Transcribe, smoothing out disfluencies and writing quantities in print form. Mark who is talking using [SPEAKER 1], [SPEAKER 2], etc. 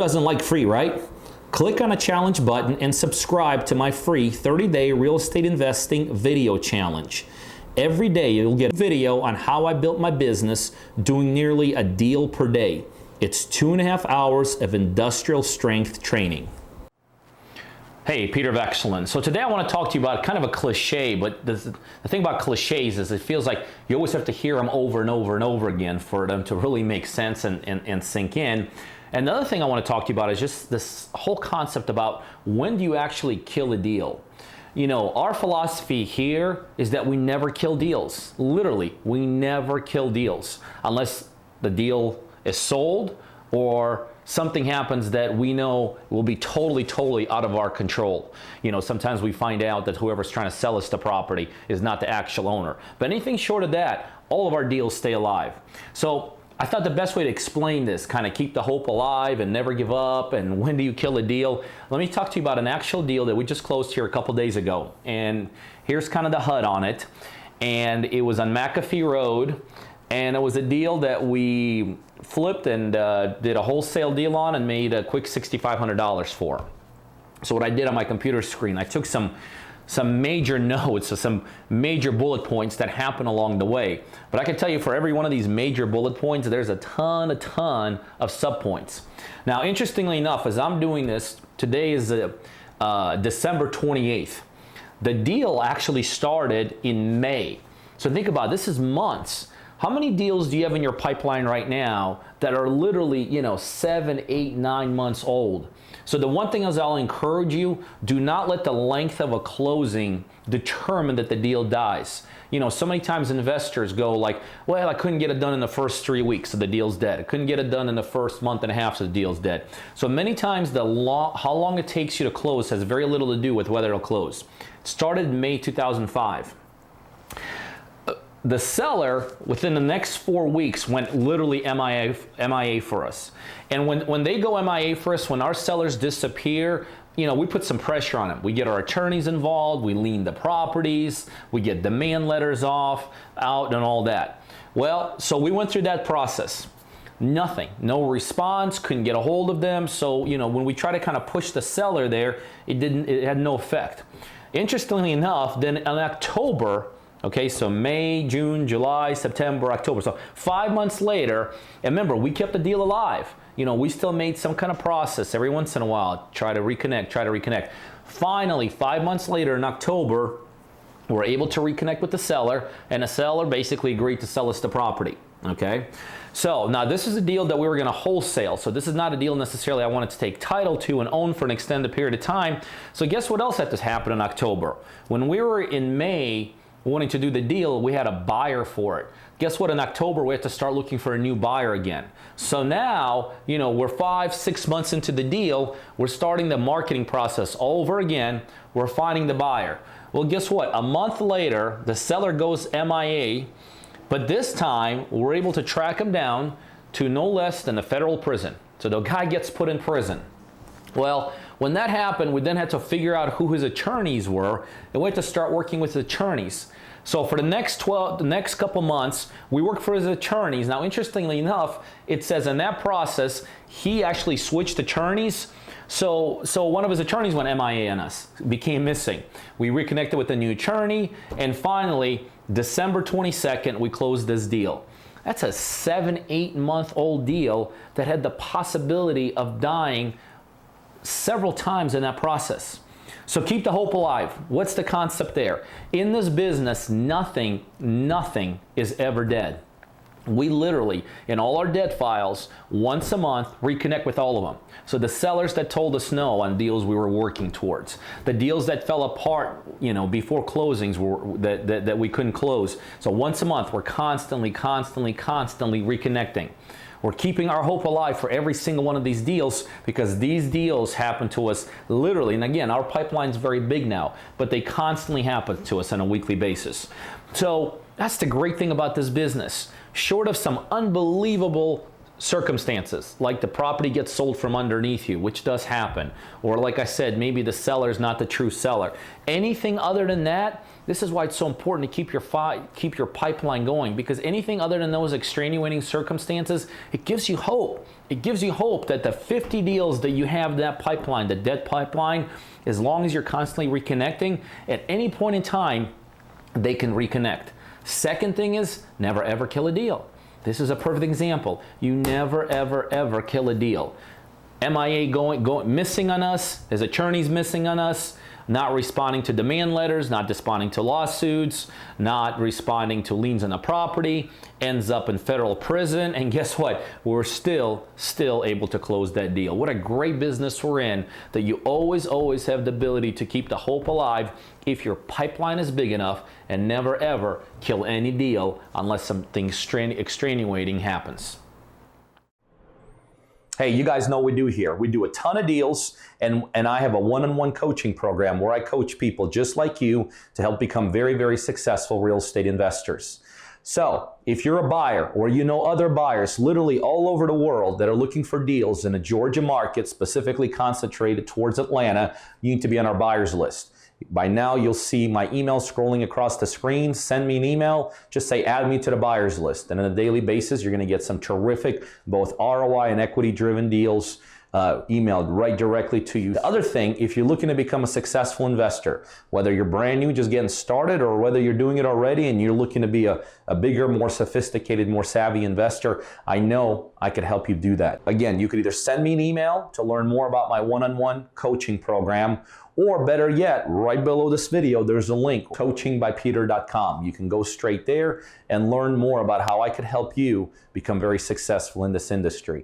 [SPEAKER 1] doesn't like free, right? Click on a challenge button and subscribe to my free 30-day real estate investing video challenge. Every day you'll get a video on how I built my business doing nearly a deal per day. It's 2.5 hours of industrial strength training. Hey, Peter Vekselman. So today I want to talk to you about kind of a cliche, but the thing about cliches is it feels like you always have to hear them over and over and over again for them to really make sense and sink in. And the other thing I want to talk to you about is just this whole concept about when do you actually kill a deal? You know, our philosophy here is that we never kill deals. Literally, we never kill deals unless the deal is sold or something happens that we know will be totally out of our control. You know, sometimes we find out that whoever's trying to sell us the property is not the actual owner. But anything short of that, all of our deals stay alive. So I thought the best way to explain this, kind of keep the hope alive and never give up, and when do you kill a deal? Let me talk to you about an actual deal that we just closed here a couple days ago. And here's kind of the HUD on it. And it was on McAfee Road. And it was a deal that we flipped and did a wholesale deal on and made a quick $6,500 for. So what I did on my computer screen, I took some major notes, so some major bullet points that happened along the way. But I can tell you for every one of these major bullet points, there's a ton of subpoints. Now, interestingly enough, as I'm doing this, today is December 28th. The deal actually started in May. So think about it, this is months. How many deals do you have in your pipeline right now that are literally, 7, 8, 9 months old? So the one thing is I'll encourage you, do not let the length of a closing determine that the deal dies. So many times investors go like, well, I couldn't get it done in the first 3 weeks, so the deal's dead. I couldn't get it done in the first month and a half, so the deal's dead. So many times how long it takes you to close has very little to do with whether it'll close. It started in May 2005. The seller, within the next 4 weeks, went literally MIA for us. And when they go MIA for us, when our sellers disappear, we put some pressure on them. We get our attorneys involved, we lien the properties, we get demand letters out and all that. Well, so we went through that process. Nothing, no response, couldn't get a hold of them. So, when we try to kind of push the seller there, it had no effect. Interestingly enough, then in October, okay, so May, June, July, September, October. So 5 months later, and remember, we kept the deal alive. We still made some kind of process every once in a while, try to reconnect. Finally, 5 months later in October, we're able to reconnect with the seller, and the seller basically agreed to sell us the property, okay? So now this is a deal that we were gonna wholesale. So this is not a deal necessarily I wanted to take title to and own for an extended period of time. So guess what else had to happen in October? When we were in May, wanting to do the deal, we had a buyer for it. Guess what? In October, we had to start looking for a new buyer again. So now, we're 5, 6 months into the deal. We're starting the marketing process all over again. We're finding the buyer. Well, guess what? A month later, the seller goes MIA, but this time, we're able to track him down to no less than the federal prison. So the guy gets put in prison. Well, when that happened, we then had to figure out who his attorneys were, and we had to start working with his attorneys. So for the next couple months, we worked for his attorneys. Now, interestingly enough, it says in that process, he actually switched attorneys. So one of his attorneys went MIA on us, became missing. We reconnected with a new attorney, and finally, December 22nd, we closed this deal. That's a 7, 8 month old deal that had the possibility of dying several times in that process. So keep the hope alive. What's the concept there? In this business, nothing is ever dead. We literally, in all our dead files, once a month, reconnect with all of them. So the sellers that told us no on deals we were working towards, the deals that fell apart, before closings that we couldn't close. So once a month, we're constantly reconnecting. We're keeping our hope alive for every single one of these deals because these deals happen to us literally. And again, our pipeline's very big now, but they constantly happen to us on a weekly basis. So that's the great thing about this business. Short of some unbelievable circumstances, like the property gets sold from underneath you, which does happen, or like I said, maybe the seller is not the true seller. Anything other than that, this is why it's so important to keep your pipeline going, because anything other than those extenuating circumstances, it gives you hope. It gives you hope that the 50 deals that you have in that pipeline, the debt pipeline, as long as you're constantly reconnecting, at any point in time, they can reconnect. Second thing is, never ever kill a deal. This is a perfect example. You never, ever, ever kill a deal. MIA going missing on us, his attorney's missing on us, not responding to demand letters, not responding to lawsuits, not responding to liens on the property, ends up in federal prison, and guess what? We're still able to close that deal. What a great business we're in, that you always have the ability to keep the hope alive if your pipeline is big enough, and never ever kill any deal unless something extenuating happens. Hey, you guys know what we do here. We do a ton of deals, and I have a one-on-one coaching program where I coach people just like you to help become very, very successful real estate investors. So if you're a buyer or you know other buyers literally all over the world that are looking for deals in the Georgia market, specifically concentrated towards Atlanta, you need to be on our buyers list. By now, you'll see my email scrolling across the screen. Send me an email. Just say, add me to the buyers list. And on a daily basis, you're going to get some terrific, both ROI and equity-driven deals emailed right directly to you. The other thing, if you're looking to become a successful investor, whether you're brand new, just getting started, or whether you're doing it already and you're looking to be a bigger, more sophisticated, more savvy investor, I know I could help you do that. Again, you could either send me an email to learn more about my one-on-one coaching program, or better yet, right below this video, there's a link, coachingbypeter.com. You can go straight there and learn more about how I could help you become very successful in this industry.